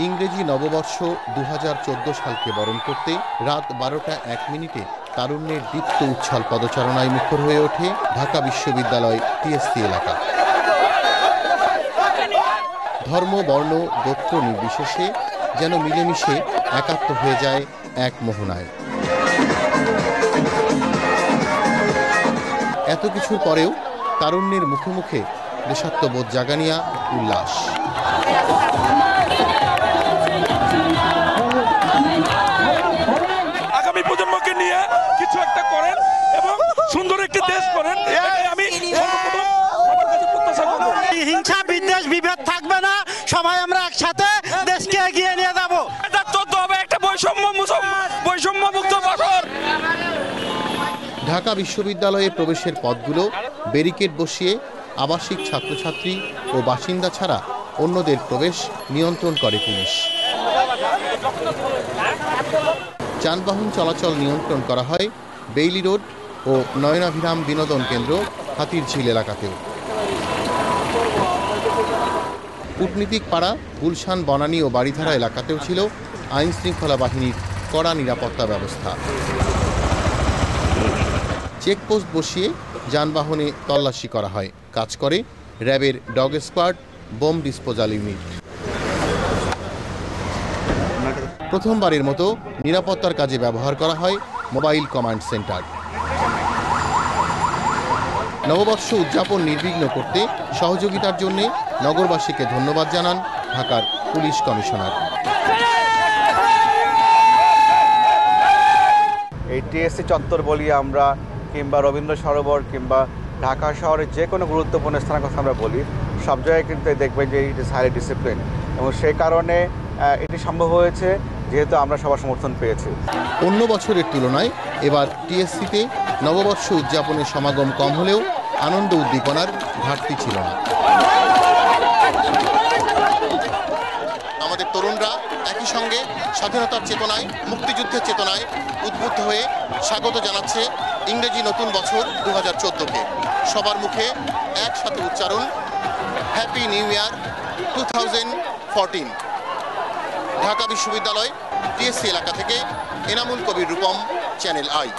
ইংরেজি নববর্ষ ২০১৪ সালকে বরণ করতে রাত ১২টা ১ মিনিটে তারুণ্যের দীপ্ত উচ্ছল পদচারণায় মুখর হয়ে ওঠে ঢাকা বিশ্ববিদ্যালয় টিএসসি এলাকা। ধর্ম, বর্ণ, গোত্র নির্বিশেষে যেন মিলেমিশে একাত্ম হয়ে যায় এক মোহনায়। এত কিছুর পরেও তারুণ্যের মুখে মুখে দেশাত্মবোধ জাগানিয়া উল্লাস। আগামী প্রজন্মকে নিয়ে কিছু একটা করেন এবং সুন্দর একটি দেশ করেন, এটাই আমি সর্বপ্রথম সবার কাছে প্রত্যাশা করব। হিংসা, বিদ্বেষ, বিভেদ থাকবে না, সবাই আমরা একসাথে দেশকে এগিয়ে নিয়ে যাব। এটা তত্ত্ব হবে একটা বৈষম্যমুক্ত বছর। ঢাকা বিশ্ববিদ্যালয়ে প্রবেশের পথগুলো ব্যারিকেড বসিয়ে আবাসিক ছাত্রছাত্রী ও বাসিন্দা ছাড়া অন্যদের প্রবেশ নিয়ন্ত্রণ করে পুলিশ। যানবাহন চলাচল নিয়ন্ত্রণ করা হয় বেইলি রোড ও নয়নাভিরাম বিনোদন কেন্দ্র হাতিরঝিল এলাকাতেও। কূটনীতিক পাড়া, গুলশান, বনানী ও বাড়িধারা এলাকাতেও ছিল আইন শৃঙ্খলা বাহিনীর কড়া নিরাপত্তা ব্যবস্থা। চেকপোস্ট বসিয়ে যানবাহনে তল্লাশি করা হয়। কাজ করে র্যাবের dog squad, bomb disposal unit. প্রথমবারের মতো নিরাপত্তার কাজে ব্যবহার করা হয় মোবাইল কমান্ড সেন্টার। নববর্ষ উদযাপন নির্বিঘ্ন করতে সহযোগিতার জন্য নগরবাসীকে ধন্যবাদ জানান ঢাকার পুলিশ কমিশনার। এই টিএসসি চত্বর বলি আমরা, কিংবা রবীন্দ্র সরোবর, কিংবা ঢাকা শহরের যে কোনো গুরুত্বপূর্ণ স্থানের কথা আমরা বলি, সব জায়গায় কিন্তু দেখবেন যে ইট ইজ হাইলি ডিসিপ্লিন, এবং সেই কারণে এটি সম্ভব হয়েছে যেহেতু আমরা সবার সমর্থন পেয়েছি। অন্য বছরের তুলনায় এবার টিএসসিতে নববর্ষ উদযাপনের সমাগম কম হলেও আনন্দ উদ্দীপনার ঘাটতি ছিল না। আমাদের তরুণরা একই সঙ্গে স্বাধীনতার চেতনায়, মুক্তিযুদ্ধের চেতনায় উদ্বুদ্ধ হয়ে স্বাগত জানাচ্ছে ইংরেজি নতুন বছর ২০১৪কে। সবার মুখে একসাথে উচ্চারণ, হ্যাপি নিউ ইয়ার 2014। ঢাকা বিশ্ববিদ্যালয় টিএসসি এলাকা থেকে এনামুল কবির রূপম, চ্যানেল আই।